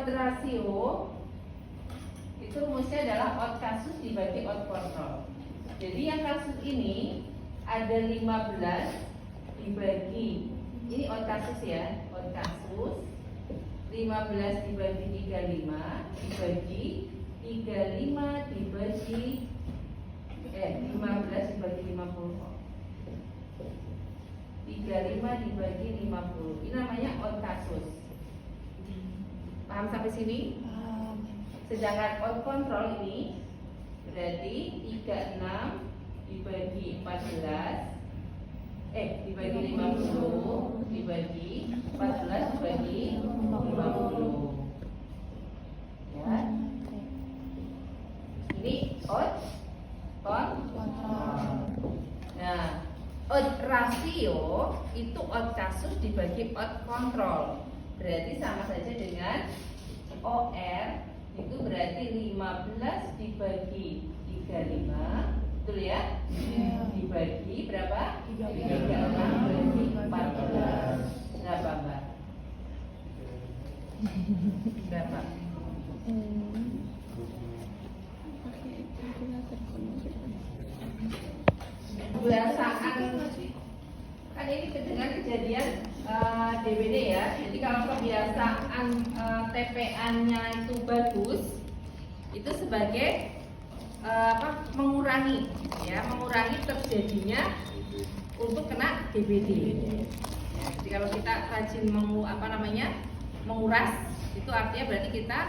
odd rasio itu rumusnya adalah odd kasus dibagi odd kontrol. Jadi yang kasus ini ada 15 dibagi, ini odd kasus ya, odd kasus 15 dibagi 35 dibagi 35 dibagi 15 dibagi 50. 35 dibagi 50. Ini namanya odd kasus. Paham sampai sini? Sedangkan odd kontrol ini berarti 36 dibagi 14 dibagi 50 dibagi 14 dibagi 50. Ya. Ini odd kontrol. Nah, odd rasio itu odd kasus dibagi odd kontrol. Berarti sama saja dengan OR itu berarti 15 dibagi 35, betul ya? Dibagi berapa? 36 berarti 14. Berapa, Mbak? Berapa? Kebiasaan kan ini dengan kejadian DBD ya. Jadi kalau kebiasaan TPA-nya itu bagus, itu sebagai mengurangi terjadinya untuk kena DBD. Ya, jadi kalau kita rajin menguras, itu artinya berarti kita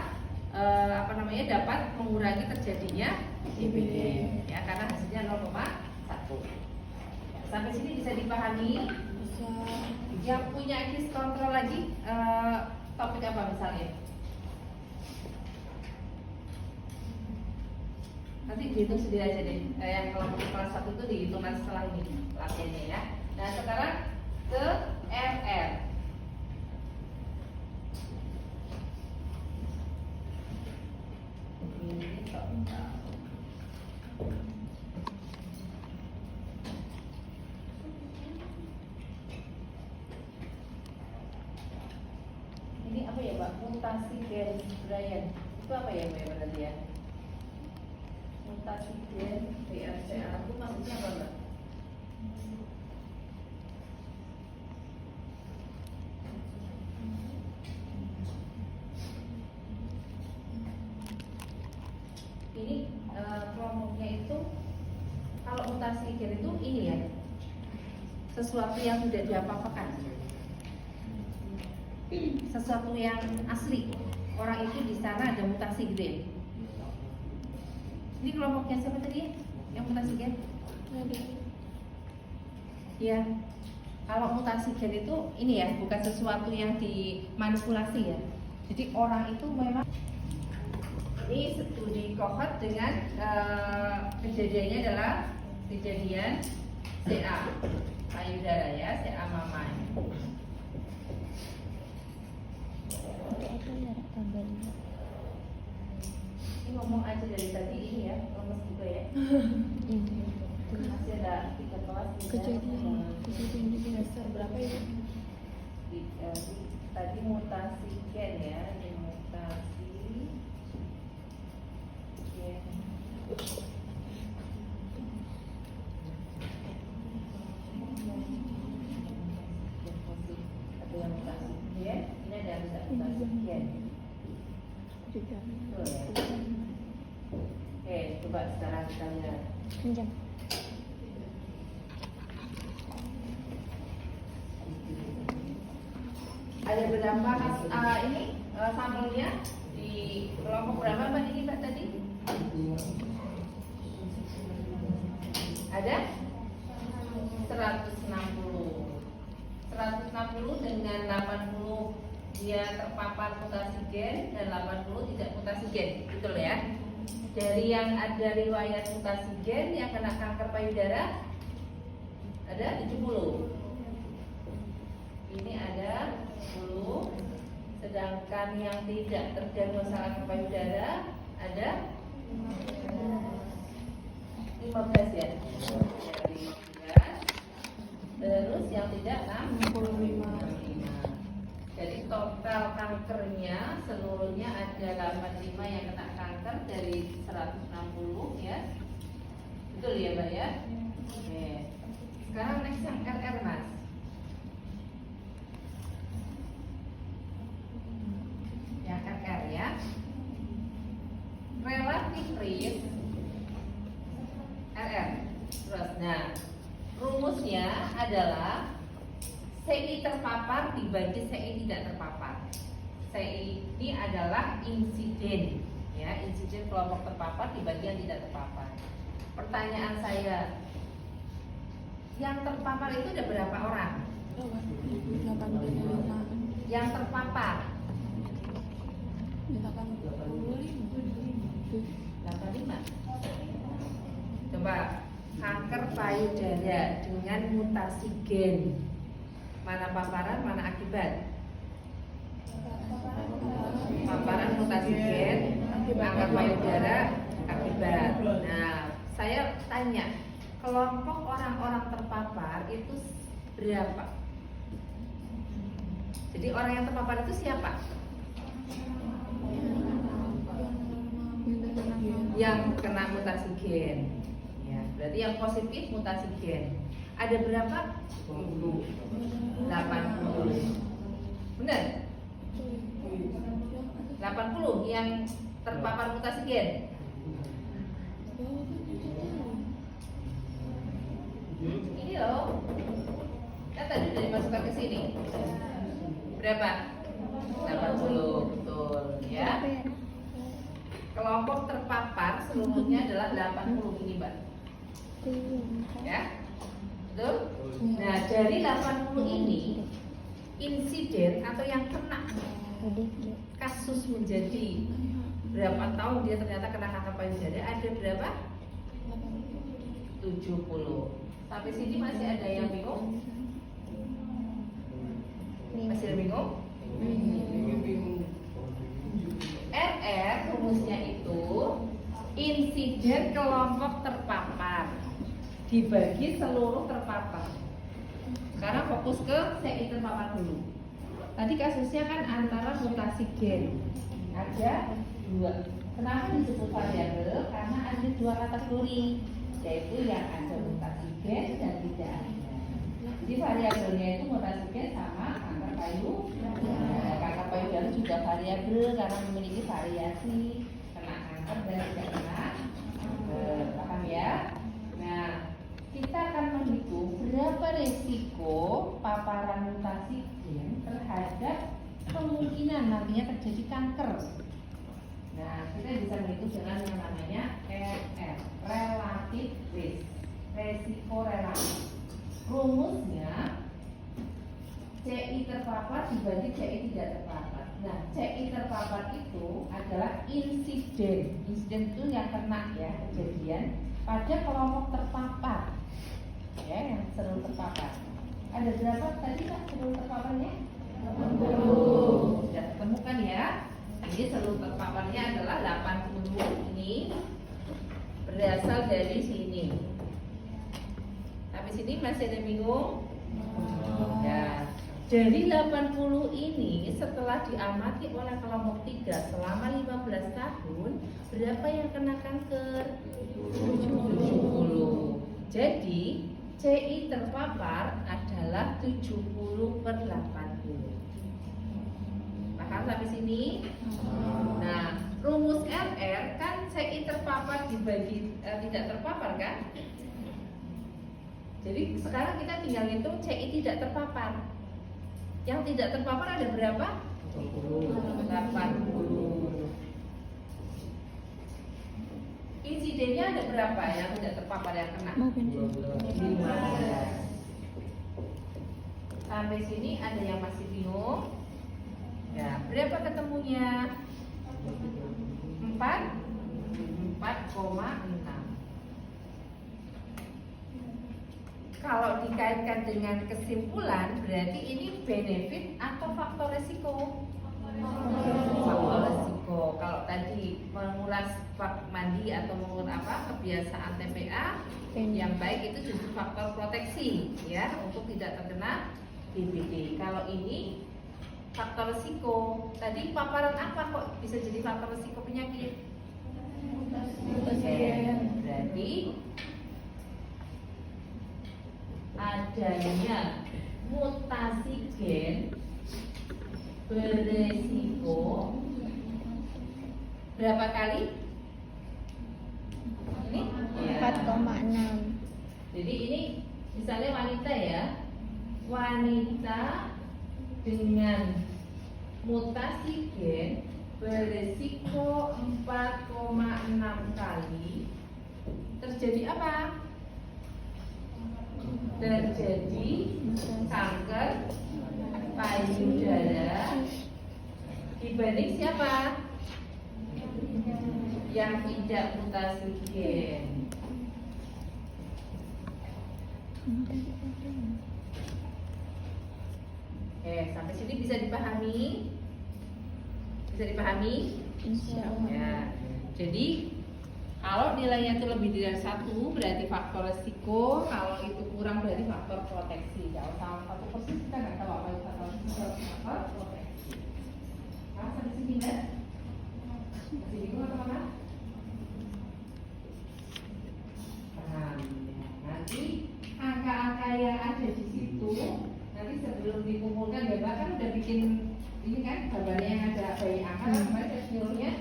dapat mengurangi terjadinya DBD. Ya, karena hasilnya 0,1. Ya, sampai sini bisa dipahami? Bisa. Yang punya eksis kontrol lagi topik apa misalnya? Nanti dihitung sendiri aja deh. Yang kelas 1 itu dihitung setelah ini latihannya ya. Nah sekarang ke RR. Ini apa ya Pak? Mutasi garis Bryan. Itu apa ya Mbak berarti ya? Mutasi gen BRCA itu maksudnya apa Mbak? Ini kelompoknya itu kalau mutasi gen itu ini ya, sesuatu yang tidak diapa-apakan, sesuatu yang asli. Orang itu di sana ada mutasi gitu ya. Ini kelompoknya siapa tadi yang mutasi gen? Ya, kalau mutasi gen itu ini ya, bukan sesuatu yang dimanipulasi ya. Jadi orang itu memang ini studi kohort dengan kejadiannya adalah kejadian CA payudara ya, CA mamai. Ini ngomong aja dari tadi ini ya, lemes juga ya. Masih ada 3 kelas kejadian di semester berapa ya? Tadi mutasi gen ya, di mutasi gen. Ada yang mutasi gen, ini ada yang mutasi gen. Betul ya? Oke, coba sekarang kita lihat. Ada berapa ini sampelnya di kelompok berapa Mbak ini Mbak tadi? Ada 160 dengan 80 dia terpapar mutasi gen dan 80 tidak mutasi gen, betul ya? Dari yang ada riwayat mutasi gen yang kena kanker payudara ada 70. Ini ada 10. Sedangkan yang tidak terdiagnosa kanker payudara ada 15 ya. 15. Terus yang tidak 65. Jadi total kankernya seluruhnya ada 85 yang kena kanker dari 160 ya. Betul ya Mbak ya? Oke. Sekarang next yang RR Mas. Yang RR ya. Relative risk RR. Terus, nah rumusnya adalah CI terpapar dibagi CI tidak terpapar. CI ini adalah insiden, ya, insiden kelompok terpapar dibagi yang tidak terpapar. Pertanyaan saya, yang terpapar itu ada berapa orang? 85. Yang terpapar 85. Coba kanker payudara dengan mutasi gen. Mana paparan, mana akibat? Paparan mutasi gen, kanker payudara, akibat. Nah, saya tanya, kelompok orang-orang terpapar itu berapa? Jadi orang yang terpapar itu siapa? Yang kena mutasi gen. Ya, berarti yang positif mutasi gen. Ada berapa? 80. Benar? 80 yang terpapar mutasi gen. Ini loh. Kan tadi udah dimasukkan ke sini. Berapa? 80, betul ya. Kelompok terpapar seluruhnya adalah 80 ini, Mbak. Ya. Betul? Nah, dari 80 ini insiden atau yang kena kasus menjadi berapa tahun dia ternyata kena kanker payudara ada berapa? 70. Sampai sini masih ada yang bingung? Masih ada bingung? RR rumusnya itu insiden kelompok terpapar dibagi seluruh terpapar. Sekarang fokus ke CI terpapar dulu. Tadi kasusnya kan antara mutasi gen. Ada 2. Kenapa disebut variabel? Karena ada 2 kategori, yaitu yang ada mutasi gen dan tidak ada. Jadi variabelnya itu mutasi gen sama kanker payudara. Kanker payudara juga variabel karena memiliki variasi kena kanker dan tidak kena kanker. Paham ya? Nah, kita akan menghitung berapa resiko paparan mutasi gen terhadap kemungkinan nantinya terjadi kanker. Nah, kita bisa menghitung dengan yang namanya RR, relative risk, resiko relatif. Rumusnya CI terpapar dibagi CI tidak terpapar. Nah, CI terpapar itu adalah insiden. Insiden itu yang kena ya, kejadian pada kelompok terpapar. Ya, yang seluruh terpapar. Ada berapa tadi Pak seluruh terpaparnya? 80. Sudah ketemukan ya. Ini seluruh terpaparnya adalah 80 ini berasal dari sini. Tapi sini masih ada bingung? Ya. Dari 80 ini setelah diamati oleh kelompok 3 selama 15 tahun, berapa yang kena kanker? 70. Jadi CI terpapar adalah 70/80. Paham sampai sini? Nah, rumus RR kan CI terpapar dibagi tidak terpapar kan? Jadi sekarang kita tinggal hitung CI tidak terpapar. Yang tidak terpapar ada berapa? 80. Insidennya ada berapa yang tidak terpapar yang kena? 15. Sampai sini ada yang masih bingung? Ya, berapa ketemunya? 4,6. Kalau dikaitkan dengan kesimpulan, berarti ini benefit atau faktor resiko? Faktor resiko. Kalau tadi menguras mandi atau menguras kebiasaan TPA, yang baik itu justru faktor proteksi ya untuk tidak terkena DBD. Kalau ini faktor risiko. Tadi paparan apa kok bisa jadi faktor risiko penyakit? Berarti adanya mutasi gen beresiko berapa kali? Ini 4,6. Jadi ini misalnya wanita ya, wanita dengan mutasi gen beresiko 4,6 kali terjadi apa? Terjadi kanker payudara dibanding siapa? Yang tidak mutasi gen. Sampai sini bisa dipahami? Bisa dipahami? Insya Allah. Ya. Jadi kalau nilainya itu lebih dari 1 berarti faktor resiko, kalau itu kurang berarti faktor proteksi. Kalau sama 1% kita nggak tahu apa itu faktor proteksi. Nah, sampai sini kan? Masih bingung teman-teman? Paham. Nanti angka-angka yang ada di situ nanti sebelum dikumpulkan ya Mbak kan udah bikin ini kan gambarnya yang ada bayi angka kan kemarin hasilnya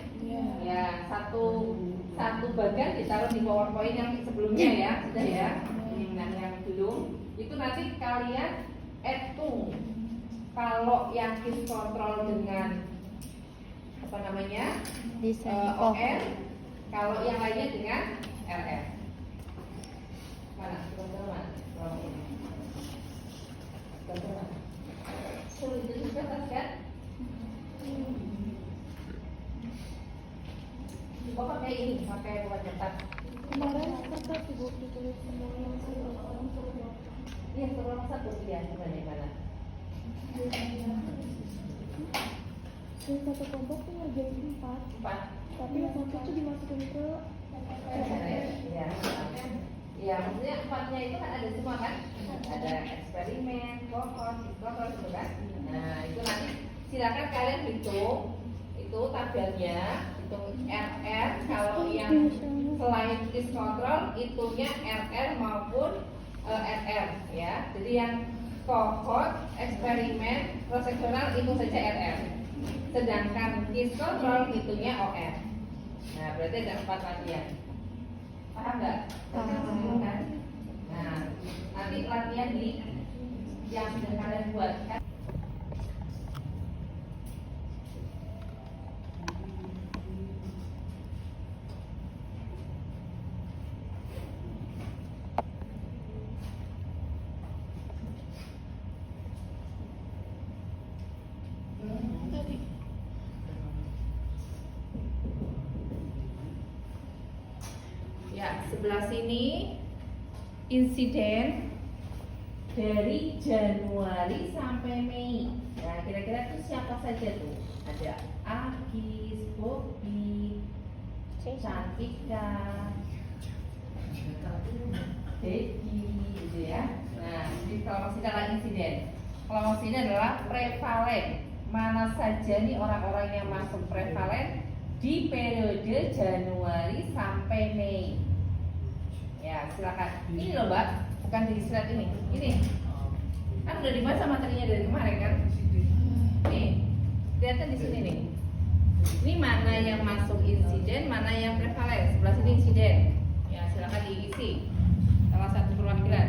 ya satu bagian ditaruh di PowerPoint yang sebelumnya ya sudah ya. Nah yang belum itu nanti kalian hitung kalau yang case control dengan apa namanya OR, kalau yang lainnya dengan RR. Mana teman-teman? Sulit itu kertas kan? Kok pakai ini? Pakai bukan kertas? Kemarin kertas ibu ditulis semua yang Iya, tolong satu ya, mana? satu kelompok tuh ngerjain 4, tapi yang satu tuh dimasukin ke Ya, ya maksudnya 4-nya itu kan ada semua kan? Ada eksperimen, kohort, gitu kan? Nah itu nanti silakan kalian hitung itu tabelnya, hitung RR kalau yang selain case control hitungnya RR maupun RR ya. Jadi yang kohort, eksperimen, proseksional itu saja RR. Sedangkan case control hitungnya OR. Nah berarti ada 4 latihan. Paham nggak? Paham. Nah nanti latihan di yang sudah kalian buat kan? Ya, sebelah sini insiden dari Januari sampai Mei. Nah, kira-kira itu siapa saja tuh? Ada Agis, Bobi, Cantika, Dedi, gitu ya. Nah, jadi kalau masih dalam insiden, kalau masih ini adalah prevalen. Mana saja nih orang-orang yang masuk prevalen di periode Januari sampai Mei. Ya, silakan. Ini loh, Mbak, bukan di slide ini. Ini kan udah dibaca materinya dari kemarin kan? Nih, kelihatan di sini nih. Ini mana yang masuk insiden, mana yang prevalen. Sebelah sini insiden. Ya, silakan diisi. Salah satu perwakilan.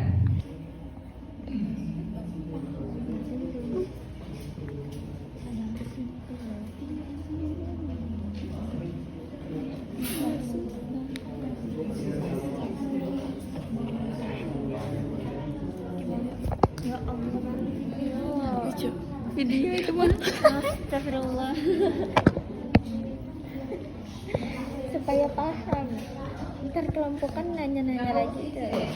ya Allah. Video itu mah. Astagfirullah. Supaya paham. Ntar kelompokan nanya-nanya lagi deh.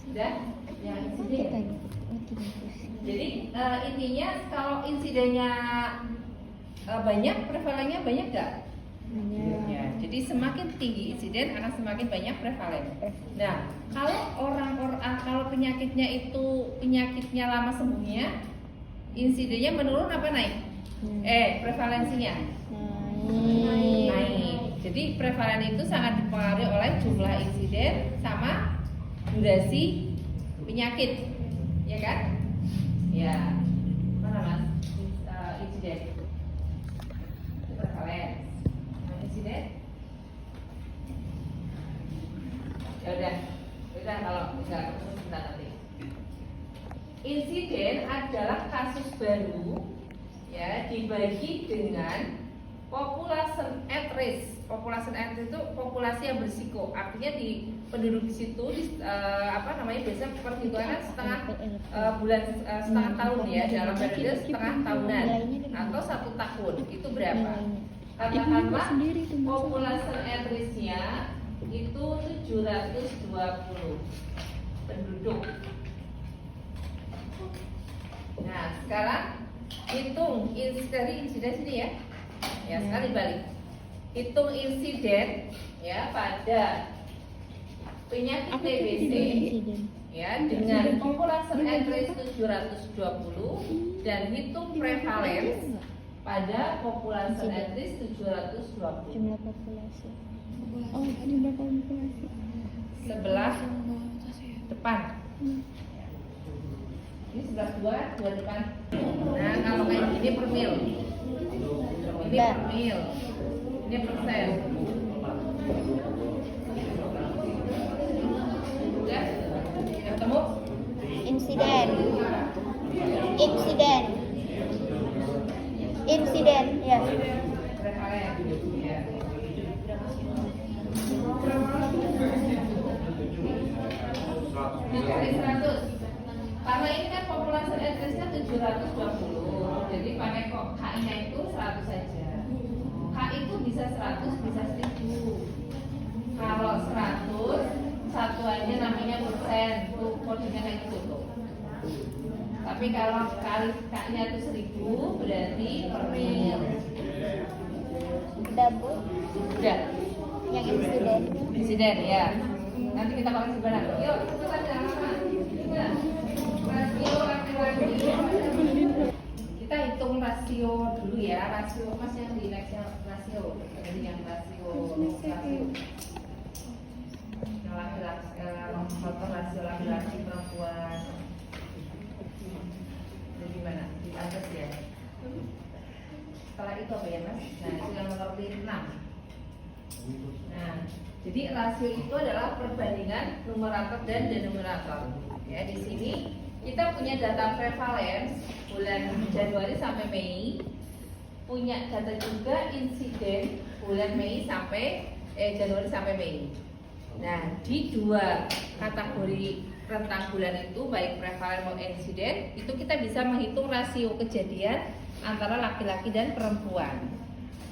Sudah? Yang insiden. Jadi intinya kalau kalau insidennya banyak, prevalennya banyak nggak? Ya, jadi semakin tinggi insiden akan semakin banyak prevalen. Nah, kalau penyakitnya lama sembuhnya, insidennya menurun apa naik? Prevalensinya naik. Jadi prevalen itu sangat dipengaruhi oleh jumlah insiden sama durasi penyakit, ya kan? Ya, mana mas? Insiden, prevalen, insiden. Ya udah kalau bisa ketemu sebentar nanti. Insiden adalah kasus baru, ya, dibagi dengan population at risk. Population at risk itu populasi yang berisiko. Artinya di penduduk di situ biasanya perhitungan setengah setengah tahun ya, dalam periode setengah tahunan atau 1 tahun. Itu berapa? Katakanlah population at risk-nya itu 720 penduduk. Nah, sekarang hitung dari insiden sini ya. Ya, sekali balik. Hitung insiden ya pada penyakit TBC ya dengan population at risk 720 dan hitung prevalence pada population at risk 720. Jumlah populasi. Oh, jumlah populasi. Sebelah depan. Ini sebelah dua depan. Nah, kalau kayak gini per mil. Ini per mil. Ini persen. Udah? Ketemu? Insiden, ya. Prevalen. Ya. Dikali 100. Karena ini kan populasi address-nya 720. Jadi pakai kok K-nya itu 100 saja. K itu bisa 100, bisa 1000. Kalau 100, satuannya namanya persen. Tuh kodenya kayak gitu tuh. Tapi kalau kali K-nya itu 1000, berarti per mil. Udah, Bu. Udah. Yang insiden. Insiden ya. Nanti kita koreksi barang. Yuk, kita jangan lama. Rasio laki-laki. Kita hitung rasio dulu ya. Rasio mas yang di rasio. Jadi yang rasio. Yang laki-laki, faktor rasio laki-laki perempuan. Jadi gimana? Di atas ya. Setelah itu apa ya mas? Nah itu yang nomor 6. Nah, jadi rasio itu adalah perbandingan numerator dan denominator. Ya, di sini kita punya data prevalence bulan Januari sampai Mei, punya data juga insiden bulan Mei sampai Januari sampai Mei. Nah, di dua kategori rentang bulan itu baik prevalence maupun insiden, itu kita bisa menghitung rasio kejadian antara laki-laki dan perempuan.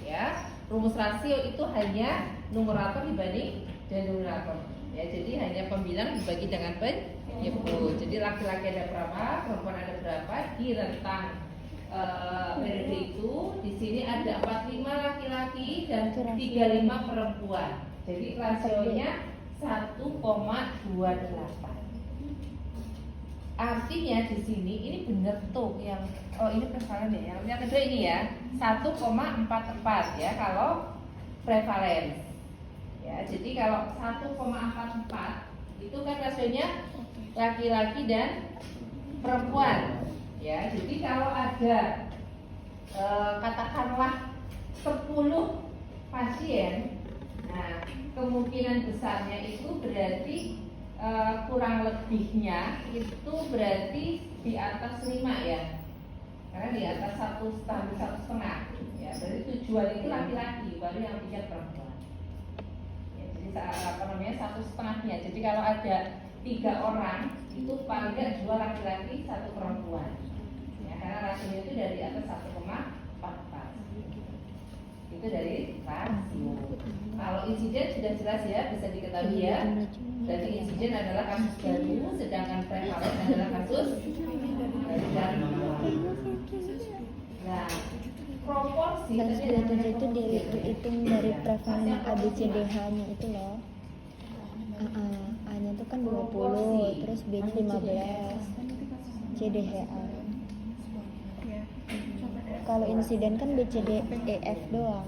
Ya. Rumus rasio itu hanya numerator dibanding denominator. Ya, jadi hanya pembilang dibagi dengan penyebut. Jadi laki-laki ada berapa, perempuan ada berapa di rentang periode itu. Di sini ada 45 laki-laki dan 35 perempuan. Jadi rasionya 1,28. Artinya di sini ini benar tuh yang ini prevalen ya. Yang kedua ini ya 1,44 ya kalau prevalence. Ya, jadi kalau 1,44 itu kan rasionya laki-laki dan perempuan. Ya, jadi kalau ada katakanlah 10 pasien, nah kemungkinan besarnya itu berarti kurang lebihnya itu berarti di atas 5 ya, karena di atas 1,5 ya, berarti tujuan itu laki-laki baru yang 3 perempuan ya, jadi 1,5-nya. Jadi kalau ada 3 orang itu paling tidak 2 laki-laki 1 perempuan ya, karena rasionya itu dari atas 1,44 itu dari rasio. Kalau insiden sudah jelas ya, bisa diketahui ya. Jadi insiden adalah kasus baru, sedangkan prevalen adalah kasus baru. Yang 97 itu dihitung dari prevalensi ABCDH-nya itu loh. A-nya itu kan 20, terus B-nya 15, CDHA. Kalau insiden kan BCDEF doang.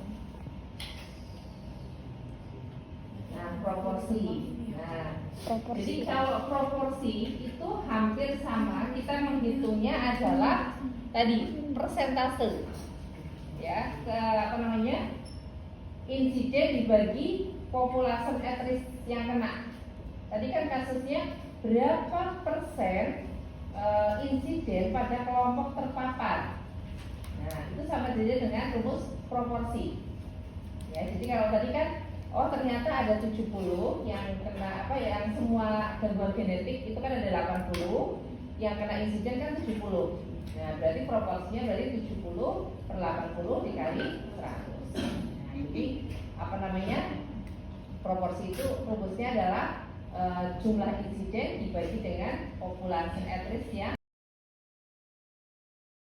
Nah, proporsi. Nah, Proporsi. jadi kalau proporsi itu hampir sama, kita menghitungnya adalah tadi persentase, ya, insiden dibagi populasi at risk yang kena. Tadi kan kasusnya berapa persen insiden pada kelompok terpapar. Nah, itu sama saja dengan rumus proporsi. Ya, jadi kalau tadi kan ternyata ada 70 yang kena yang semua gangguan genetik itu kan ada 80, yang kena insiden kan 70. Nah, berarti proporsinya berarti 70 per 80 dikali 100. Nah, jadi proporsi itu rumusnya adalah jumlah insiden dibagi dengan populasi at risk yang